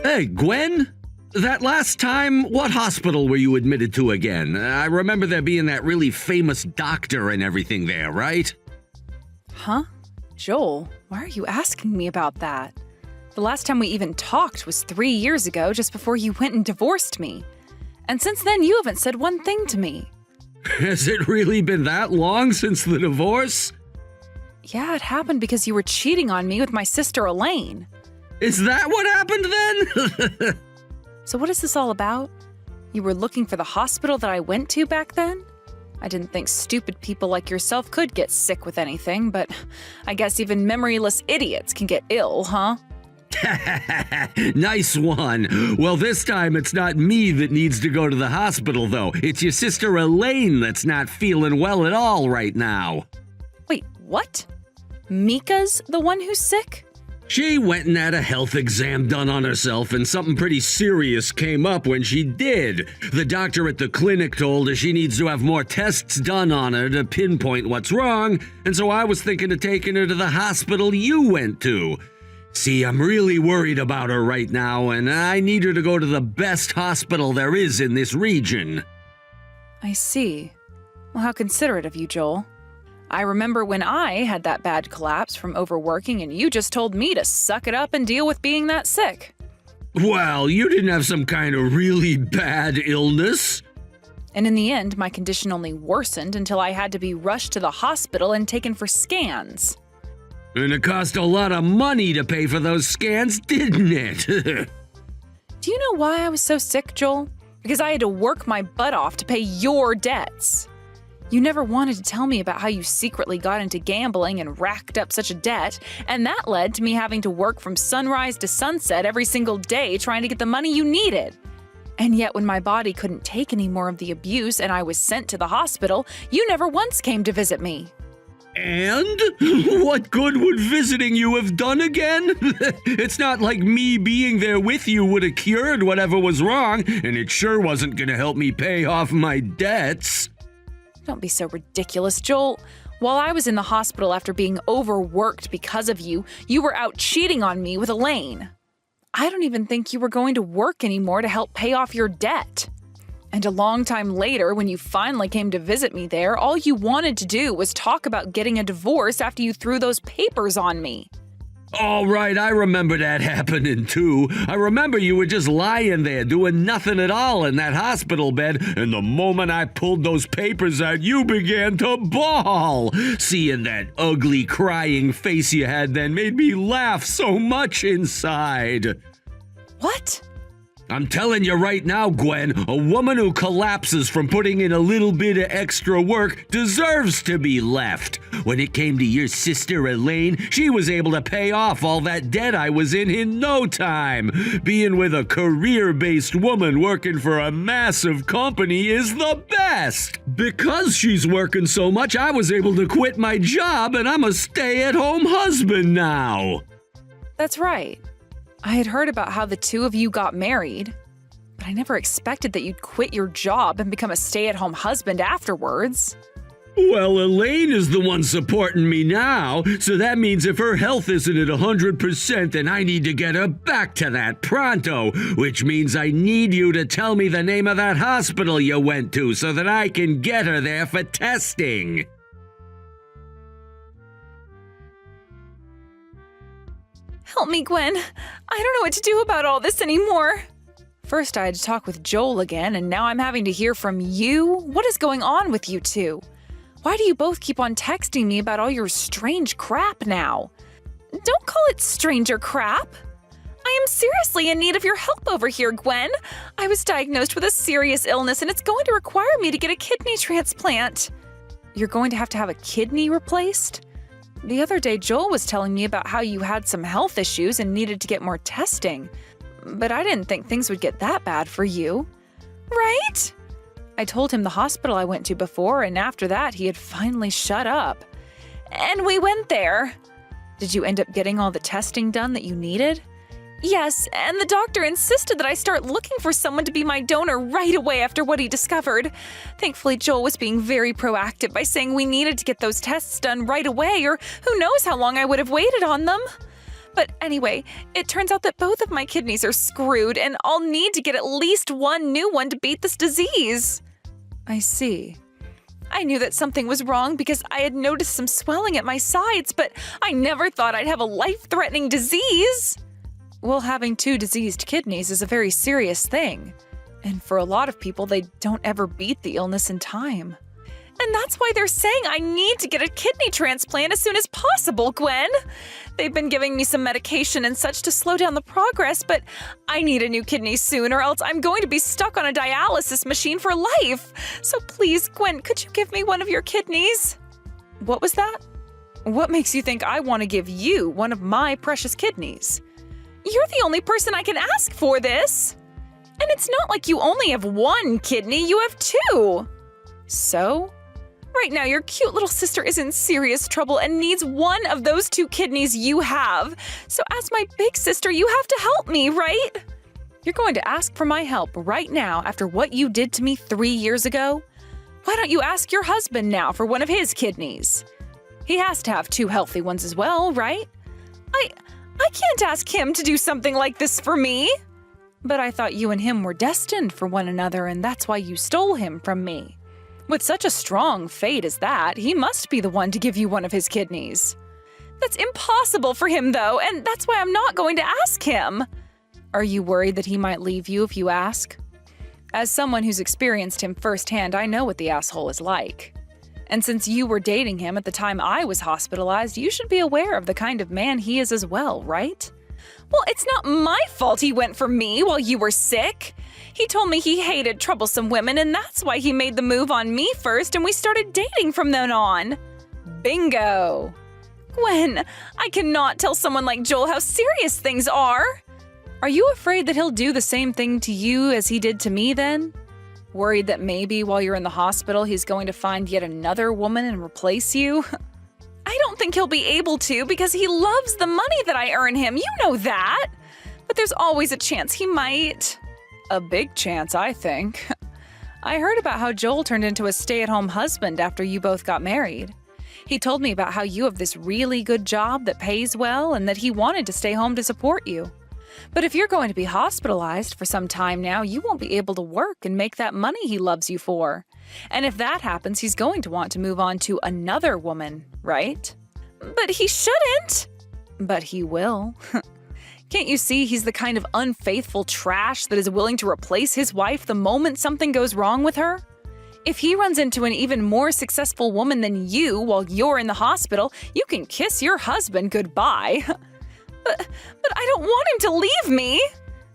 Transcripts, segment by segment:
Hey, Gwen? That last time, what hospital were you admitted to again? I remember there being that really famous doctor and everything there, right? Huh? Joel, why are you asking me about that? The last time we even talked was 3 years ago, just before you went and divorced me. And since then, you haven't said one thing to me. Has it really been that long since the divorce? Yeah, it happened because you were cheating on me with my sister Elaine. Is that what happened then? So what is this all about? You were looking for the hospital that I went to back then? I didn't think stupid people like yourself could get sick with anything, but I guess even memoryless idiots can get ill, huh? Nice one. Well, this time it's not me that needs to go to the hospital, though. It's your sister Elaine that's not feeling well at all right now. Wait, what? Mika's the one who's sick? She went and had a health exam done on herself, and something pretty serious came up when she did. The doctor at the clinic told her she needs to have more tests done on her to pinpoint what's wrong, and so I was thinking of taking her to the hospital you went to. See, I'm really worried about her right now, and I need her to go to the best hospital there is in this region. I see. Well, how considerate of you, Joel. I remember when I had that bad collapse from overworking and you just told me to suck it up and deal with being that sick. Well, you didn't have some kind of really bad illness. And in the end, my condition only worsened until I had to be rushed to the hospital and taken for scans. And it cost a lot of money to pay for those scans, didn't it? Do you know why I was so sick, Joel? Because I had to work my butt off to pay your debts. You never wanted to tell me about how you secretly got into gambling and racked up such a debt, and that led to me having to work from sunrise to sunset every single day trying to get the money you needed. And yet when my body couldn't take any more of the abuse and I was sent to the hospital, you never once came to visit me. And? What good would visiting you have done again? It's not like me being there with you would have cured whatever was wrong, and it sure wasn't going to help me pay off my debts. Don't be so ridiculous, Joel. While I was in the hospital after being overworked because of you, you were out cheating on me with Elaine. I don't even think you were going to work anymore to help pay off your debt. And a long time later, when you finally came to visit me there, all you wanted to do was talk about getting a divorce after you threw those papers on me. All right, I remember that happening too. I remember you were just lying there doing nothing at all in that hospital bed, and the moment I pulled those papers out, you began to bawl. Seeing that ugly crying face you had then made me laugh so much inside. What? I'm telling you right now, Gwen, a woman who collapses from putting in a little bit of extra work deserves to be left. When it came to your sister Elaine, she was able to pay off all that debt I was in no time. Being with a career-based woman working for a massive company is the best. Because she's working so much, I was able to quit my job and I'm a stay-at-home husband now. That's right. I had heard about how the two of you got married, but I never expected that you'd quit your job and become a stay-at-home husband afterwards. Well, Elaine is the one supporting me now, so that means if her health isn't at 100%, then I need to get her back to that pronto, which means I need you to tell me the name of that hospital you went to so that I can get her there for testing. Help me, Gwen. I don't know what to do about all this anymore. First, I had to talk with Joel again, and now I'm having to hear from you? What is going on with you two? Why do you both keep on texting me about all your strange crap now? Don't call it stranger crap. I am seriously in need of your help over here, Gwen. I was diagnosed with a serious illness, and it's going to require me to get a kidney transplant. You're going to have a kidney replaced? The other day, Joel was telling me about how you had some health issues and needed to get more testing. But I didn't think things would get that bad for you. Right? I told him the hospital I went to before, and after that, he had finally shut up. And we went there. Did you end up getting all the testing done that you needed? Yes, and the doctor insisted that I start looking for someone to be my donor right away after what he discovered. Thankfully, Joel was being very proactive by saying we needed to get those tests done right away, or who knows how long I would have waited on them. But anyway, it turns out that both of my kidneys are screwed and I'll need to get at least one new one to beat this disease. I see. I knew that something was wrong because I had noticed some swelling at my sides, but I never thought I'd have a life-threatening disease. Well, having 2 diseased kidneys is a very serious thing. And for a lot of people, they don't ever beat the illness in time. And that's why they're saying I need to get a kidney transplant as soon as possible, Gwen. They've been giving me some medication and such to slow down the progress, but I need a new kidney soon or else I'm going to be stuck on a dialysis machine for life. So please, Gwen, could you give me one of your kidneys? What was that? What makes you think I want to give you one of my precious kidneys? You're the only person I can ask for this. And it's not like you only have 1 kidney, you have 2. So? Right now, your cute little sister is in serious trouble and needs one of those 2 kidneys you have. So as my big sister, you have to help me, right? You're going to ask for my help right now after what you did to me 3 years ago? Why don't you ask your husband now for one of his kidneys? He has to have 2 healthy ones as well, right? I can't ask him to do something like this for me. But I thought you and him were destined for one another, and that's why you stole him from me. With such a strong fate as that, he must be the one to give you one of his kidneys. That's impossible for him, though, and that's why I'm not going to ask him. Are you worried that he might leave you if you ask? As someone who's experienced him firsthand, I know what the asshole is like. And since you were dating him at the time I was hospitalized, you should be aware of the kind of man he is as well, right? Well, it's not my fault he went for me while you were sick. He told me he hated troublesome women, and that's why he made the move on me first, and we started dating from then on. Bingo! Gwen, I cannot tell someone like Joel how serious things are. Are you afraid that he'll do the same thing to you as he did to me then? Worried that maybe while you're in the hospital he's going to find yet another woman and replace you? I don't think he'll be able to because he loves the money that I earn him, you know that. But there's always a chance he might. A big chance, I think. I heard about how Joel turned into a stay-at-home husband after you both got married. He told me about how you have this really good job that pays well and that he wanted to stay home to support you. But if you're going to be hospitalized for some time now, you won't be able to work and make that money he loves you for. And if that happens, he's going to want to move on to another woman, right? But he shouldn't. But he will. Can't you see he's the kind of unfaithful trash that is willing to replace his wife the moment something goes wrong with her? If he runs into an even more successful woman than you while you're in the hospital, you can kiss your husband goodbye. But I don't want him to leave me.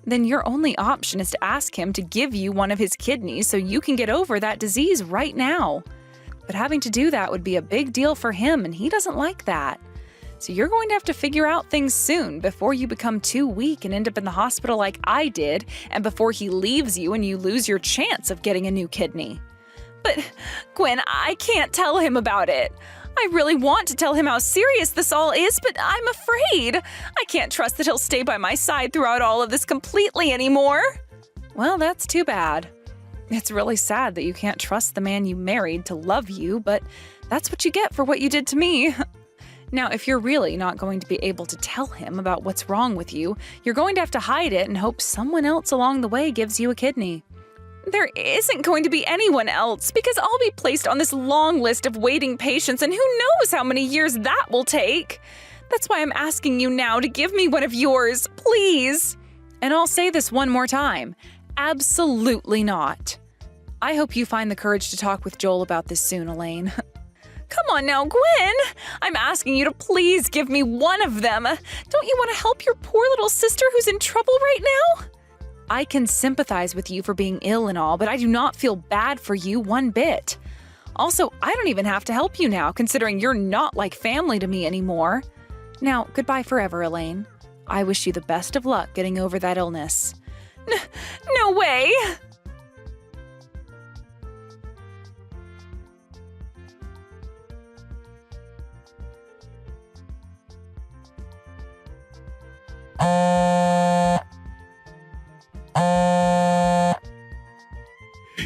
Then your only option is to ask him to give you one of his kidneys so you can get over that disease right now. But having to do that would be a big deal for him, and he doesn't like that. So you're going to have to figure out things soon before you become too weak and end up in the hospital like I did, and before he leaves you and you lose your chance of getting a new kidney. But, Gwen, I can't tell him about it. I really want to tell him how serious this all is, but I'm afraid. I can't trust that he'll stay by my side throughout all of this completely anymore. Well, that's too bad. It's really sad that you can't trust the man you married to love you, but that's what you get for what you did to me. Now, if you're really not going to be able to tell him about what's wrong with you, you're going to have to hide it and hope someone else along the way gives you a kidney. There isn't going to be anyone else because I'll be placed on this long list of waiting patients, and who knows how many years that will take. That's why I'm asking you now to give me one of yours, please. And I'll say this one more time. Absolutely not. I hope you find the courage to talk with Joel about this soon, Elaine. Come on now, Gwen! I'm asking you to please give me one of them. Don't you want to help your poor little sister who's in trouble right now? I can sympathize with you for being ill and all, but I do not feel bad for you one bit. Also, I don't even have to help you now, considering you're not like family to me anymore. Now, goodbye forever, Elaine. I wish you the best of luck getting over that illness. No way!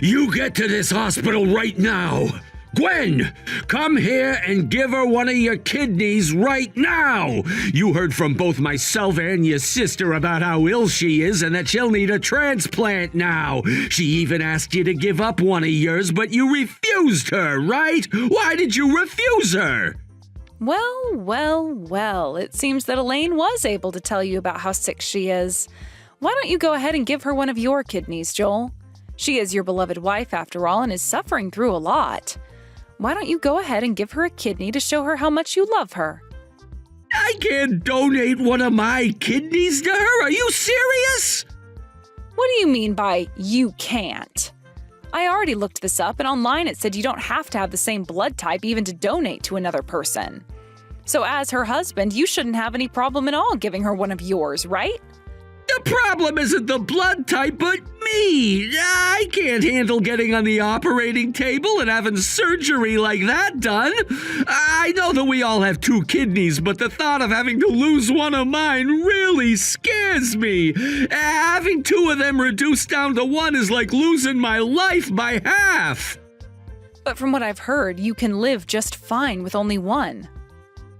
You get to this hospital right now! Gwen, come here and give her one of your kidneys right now. You heard from both myself and your sister about how ill she is and that she'll need a transplant now. She even asked you to give up one of yours, but you refused her, right? Why did you refuse her? Well, it seems that Elaine was able to tell you about how sick she is. Why don't you go ahead and give her one of your kidneys, Joel? She is your beloved wife, after all, and is suffering through a lot. Why don't you go ahead and give her a kidney to show her how much you love her? I can't donate one of my kidneys to her? Are you serious? What do you mean by you can't? I already looked this up, and online it said you don't have to have the same blood type even to donate to another person. So as her husband, you shouldn't have any problem at all giving her one of yours, right? The problem isn't the blood type, but me. I can't handle getting on the operating table and having surgery like that done. I know that we all have two kidneys, but the thought of having to lose one of mine really scares me. Having two of them reduced down to one is like losing my life by half. But from what I've heard, you can live just fine with only one.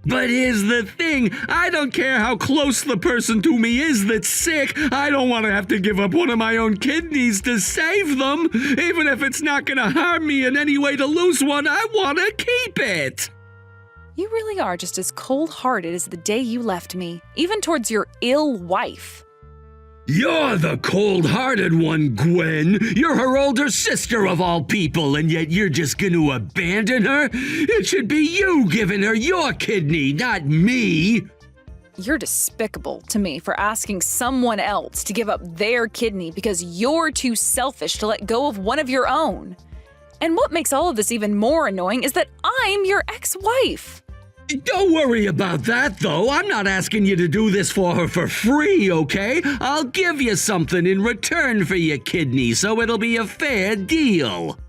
But here's the thing, I don't care how close the person to me is that's sick. I don't want to have to give up one of my own kidneys to save them. Even if it's not going to harm me in any way to lose one, I want to keep it. You really are just as cold-hearted as the day you left me, even towards your ill wife. You're the cold-hearted one, Gwen. You're her older sister of all people, and yet you're just going to abandon her? It should be you giving her your kidney, not me. You're despicable to me for asking someone else to give up their kidney because you're too selfish to let go of one of your own. And what makes all of this even more annoying is that I'm your ex-wife. Don't worry about that, though. I'm not asking you to do this for her for free, okay? I'll give you something in return for your kidney, so it'll be a fair deal.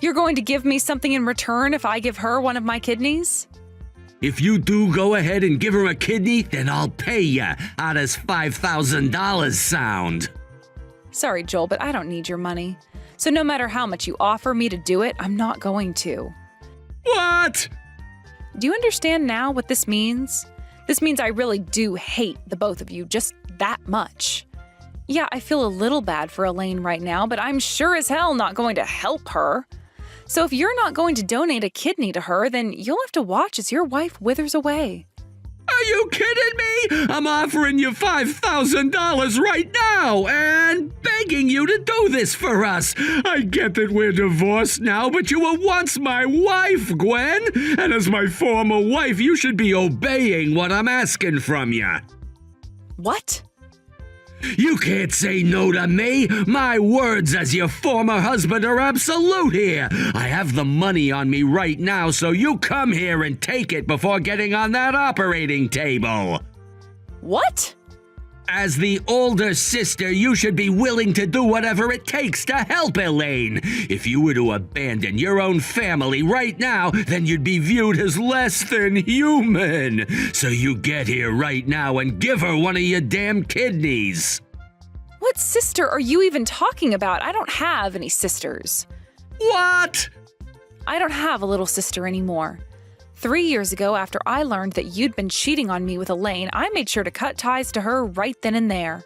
You're going to give me something in return if I give her one of my kidneys? If you do go ahead and give her a kidney, then I'll pay you. How does $5,000 sound? Sorry, Joel, but I don't need your money. So no matter how much you offer me to do it, I'm not going to. What? Do you understand now what this means? This means I really do hate the both of you just that much. Yeah, I feel a little bad for Elaine right now, but I'm sure as hell not going to help her. So if you're not going to donate a kidney to her, then you'll have to watch as your wife withers away. Are you kidding me? I'm offering you $5,000 right now and begging you to do this for us. I get that we're divorced now, but you were once my wife, Gwen. And as my former wife, you should be obeying what I'm asking from you. What? You can't say no to me. My words as your former husband are absolute here. I have the money on me right now, so you come here and take it before getting on that operating table. What? As the older sister, you should be willing to do whatever it takes to help Elaine. If you were to abandon your own family right now, then you'd be viewed as less than human. So you get here right now and give her one of your damn kidneys. What sister are you even talking about? I don't have any sisters. What? I don't have a little sister anymore. 3 years ago, after I learned that you'd been cheating on me with Elaine, I made sure to cut ties to her right then and there.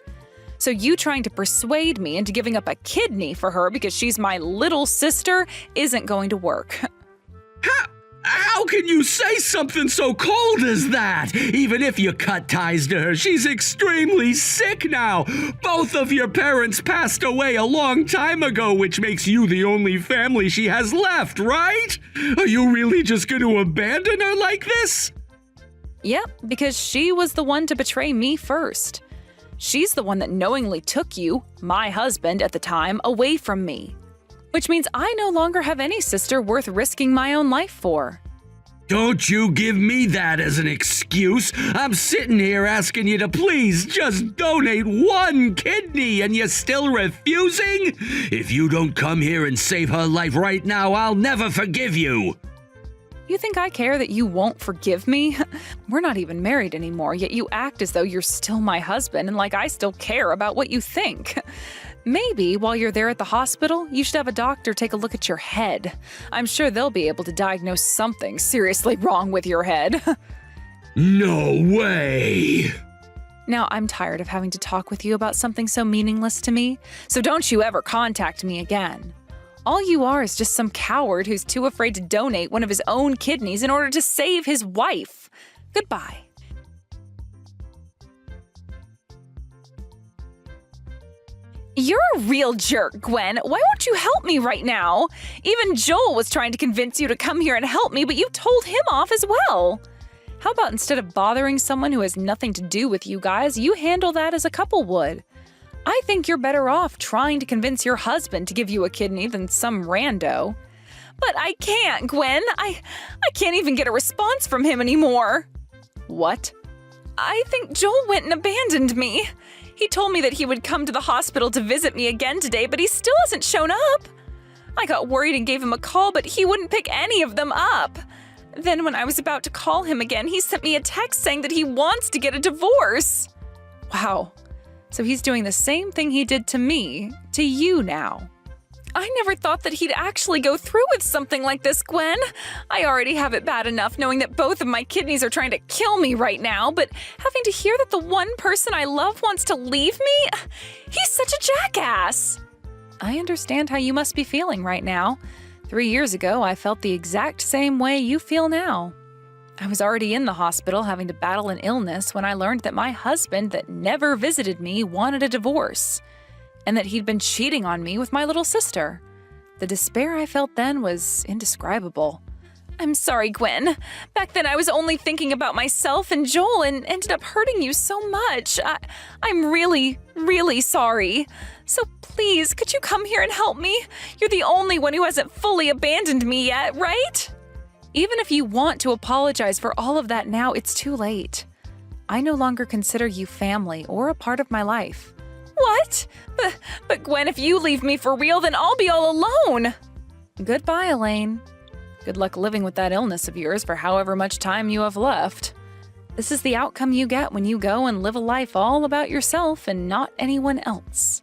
So you trying to persuade me into giving up a kidney for her because she's my little sister isn't going to work. How can you say something so cold as that? Even if you cut ties to her, she's extremely sick now. Both of your parents passed away a long time ago, which makes you the only family she has left, right? Are you really just going to abandon her like this? Yep, because she was the one to betray me first. She's the one that knowingly took you, my husband at the time, away from me. Which means I no longer have any sister worth risking my own life for. Don't you give me that as an excuse. I'm sitting here asking you to please just donate one kidney and you're still refusing? If you don't come here and save her life right now, I'll never forgive you. You think I care that you won't forgive me? We're not even married anymore, yet you act as though you're still my husband and like I still care about what you think. Maybe while you're there at the hospital, you should have a doctor take a look at your head. I'm sure they'll be able to diagnose something seriously wrong with your head. No way! Now, I'm tired of having to talk with you about something so meaningless to me, so don't you ever contact me again. All you are is just some coward who's too afraid to donate one of his own kidneys in order to save his wife. Goodbye. You're a real jerk, Gwen. Why won't you help me right now? Even Joel was trying to convince you to come here and help me, but you told him off as well. How about instead of bothering someone who has nothing to do with you guys, you handle that as a couple would? I think you're better off trying to convince your husband to give you a kidney than some rando. But I can't, Gwen. I can't even get a response from him anymore. What? I think Joel went and abandoned me. He told me that he would come to the hospital to visit me again today, but he still hasn't shown up. I got worried and gave him a call, but he wouldn't pick any of them up. Then when I was about to call him again, he sent me a text saying that he wants to get a divorce. Wow. So he's doing the same thing he did to me, to you now. I never thought that he'd actually go through with something like this, Gwen. I already have it bad enough knowing that both of my kidneys are trying to kill me right now, but having to hear that the one person I love wants to leave me? He's such a jackass. I understand how you must be feeling right now. 3 years ago, I felt the exact same way you feel now. I was already in the hospital having to battle an illness when I learned that my husband that never visited me wanted a divorce, and that he'd been cheating on me with my little sister. The despair I felt then was indescribable. I'm sorry, Gwen. Back then I was only thinking about myself and Joel and ended up hurting you so much. I'm really, really sorry. So please, could you come here and help me? You're the only one who hasn't fully abandoned me yet, right? Even if you want to apologize for all of that now, it's too late. I no longer consider you family or a part of my life. What? But Gwen, if you leave me for real, then I'll be all alone. Goodbye, Elaine. Good luck living with that illness of yours for however much time you have left. This is the outcome you get when you go and live a life all about yourself and not anyone else.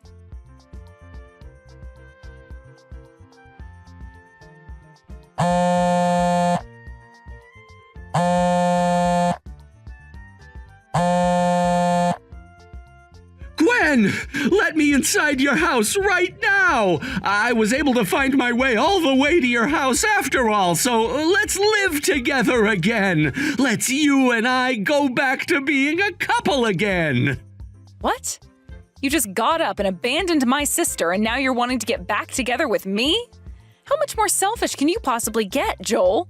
Gwen, let me inside your house right now. I was able to find my way all the way to your house after all, so let's live together again. Let's you and I go back to being a couple again. What? You just got up and abandoned my sister and now you're wanting to get back together with me? How much more selfish can you possibly get, Joel?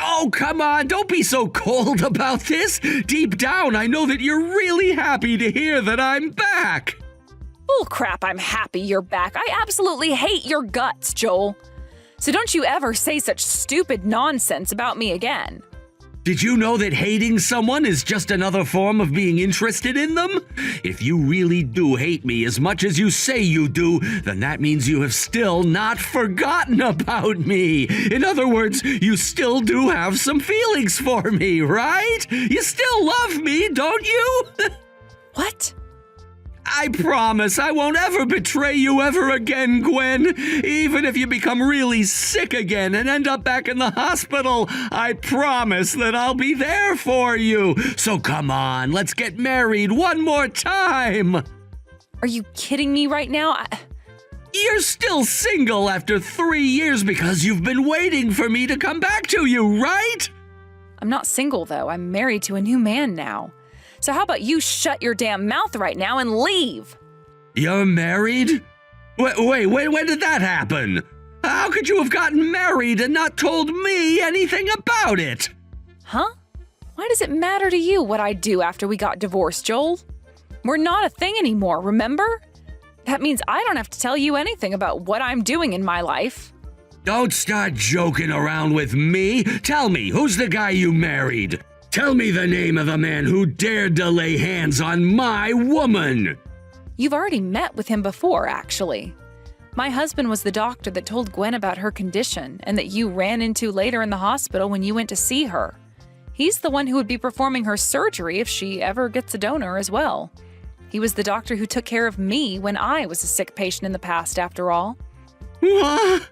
Oh, come on, don't be so cold about this. Deep down, I know that you're really happy to hear that I'm back. Bull crap, I'm happy you're back. I absolutely hate your guts, Joel. So don't you ever say such stupid nonsense about me again. Did you know that hating someone is just another form of being interested in them? If you really do hate me as much as you say you do, then that means you have still not forgotten about me. In other words, you still do have some feelings for me, right? You still love me, don't you? What? I promise I won't ever betray you ever again, Gwen. Even if you become really sick again and end up back in the hospital, I promise that I'll be there for you. So come on, let's get married one more time. Are you kidding me right now? You're still single after 3 years because you've been waiting for me to come back to you, right? I'm not single, though. I'm married to a new man now. So how about you shut your damn mouth right now and leave? You're married? Wait, when did that happen? How could you have gotten married and not told me anything about it? Huh? Why does it matter to you what I do after we got divorced, Joel? We're not a thing anymore, remember? That means I don't have to tell you anything about what I'm doing in my life. Don't start joking around with me. Tell me, who's the guy you married? Tell me the name of the man who dared to lay hands on my woman. You've already met with him before, actually. My husband was the doctor that told Gwen about her condition and that you ran into later in the hospital when you went to see her. He's the one who would be performing her surgery if she ever gets a donor as well. He was the doctor who took care of me when I was a sick patient in the past, after all. What?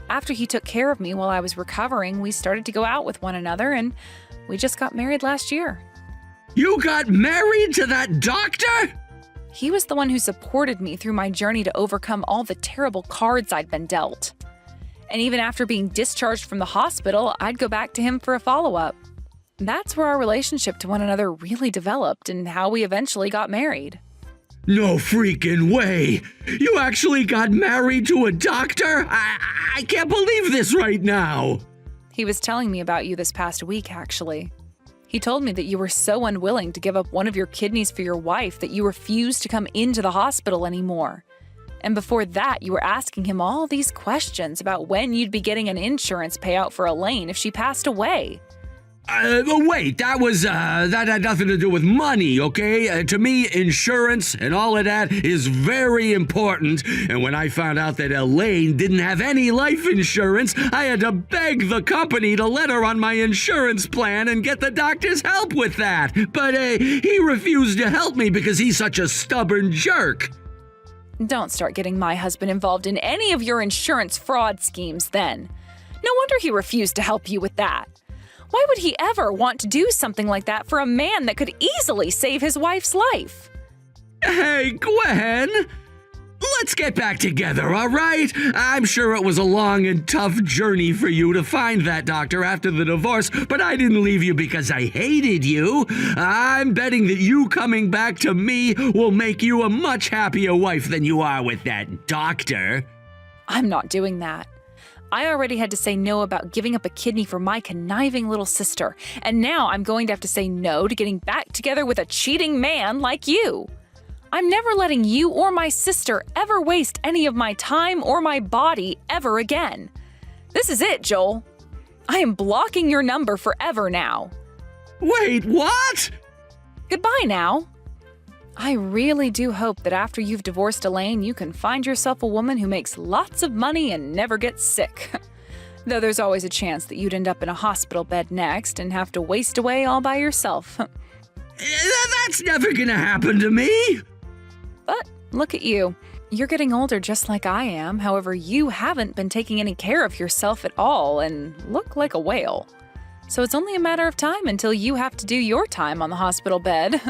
After he took care of me while I was recovering, we started to go out with one another, and we just got married last year. You got married to that doctor? He was the one who supported me through my journey to overcome all the terrible cards I'd been dealt. And even after being discharged from the hospital, I'd go back to him for a follow-up. That's where our relationship to one another really developed and how we eventually got married. No freaking way! You actually got married to a doctor? I can't believe this right now! He was telling me about you this past week, actually. He told me that you were so unwilling to give up one of your kidneys for your wife that you refused to come into the hospital anymore. And before that, you were asking him all these questions about when you'd be getting an insurance payout for Elaine if she passed away. Wait, that had nothing to do with money, okay? To me, insurance and all of that is very important. And when I found out that Elaine didn't have any life insurance, I had to beg the company to let her on my insurance plan and get the doctor's help with that. But he refused to help me because he's such a stubborn jerk. Don't start getting my husband involved in any of your insurance fraud schemes then. No wonder he refused to help you with that. Why would he ever want to do something like that for a man that could easily save his wife's life? Hey, Gwen! Let's get back together, all right? I'm sure it was a long and tough journey for you to find that doctor after the divorce, but I didn't leave you because I hated you. I'm betting that you coming back to me will make you a much happier wife than you are with that doctor. I'm not doing that. I already had to say no about giving up a kidney for my conniving little sister, and now I'm going to have to say no to getting back together with a cheating man like you. I'm never letting you or my sister ever waste any of my time or my body ever again. This is it, Joel. I am blocking your number forever now. Wait, what? Goodbye now. I really do hope that after you've divorced Elaine, you can find yourself a woman who makes lots of money and never gets sick. Though there's always a chance that you'd end up in a hospital bed next and have to waste away all by yourself. That's never gonna happen to me. But look at you. You're getting older just like I am. However, you haven't been taking any care of yourself at all and look like a whale. So it's only a matter of time until you have to do your time on the hospital bed.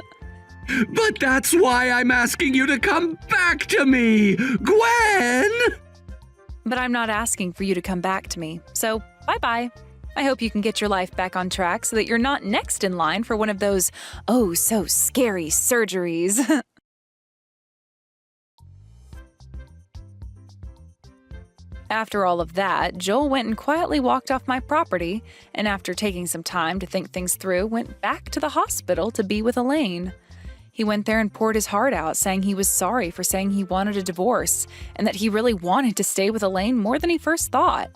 But that's why I'm asking you to come back to me, Gwen! But I'm not asking for you to come back to me, so bye-bye. I hope you can get your life back on track so that you're not next in line for one of those oh-so-scary surgeries. After all of that, Joel went and quietly walked off my property, and after taking some time to think things through, went back to the hospital to be with Elaine. He went there and poured his heart out, saying he was sorry for saying he wanted a divorce, and that he really wanted to stay with Elaine more than he first thought.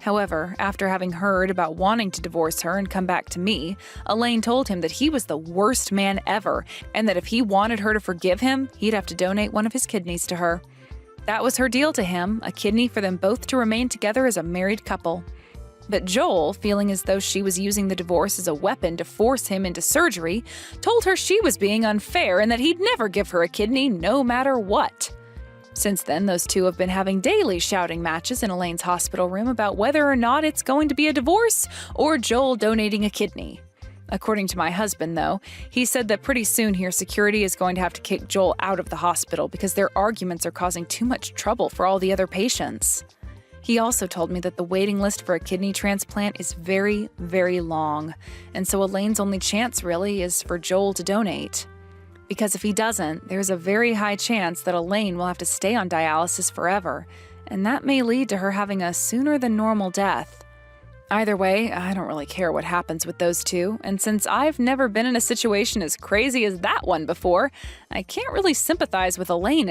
However, after having heard about wanting to divorce her and come back to me, Elaine told him that he was the worst man ever, and that if he wanted her to forgive him, he'd have to donate one of his kidneys to her. That was her deal to him, a kidney for them both to remain together as a married couple. But Joel, feeling as though she was using the divorce as a weapon to force him into surgery, told her she was being unfair and that he'd never give her a kidney no matter what. Since then, those two have been having daily shouting matches in Elaine's hospital room about whether or not it's going to be a divorce or Joel donating a kidney. According to my husband, though, he said that pretty soon here security is going to have to kick Joel out of the hospital because their arguments are causing too much trouble for all the other patients. He also told me that the waiting list for a kidney transplant is very, very long, and so Elaine's only chance really is for Joel to donate. Because if he doesn't, there's a very high chance that Elaine will have to stay on dialysis forever, and that may lead to her having a sooner than normal death. Either way, I don't really care what happens with those two, and since I've never been in a situation as crazy as that one before, I can't really sympathize with Elaine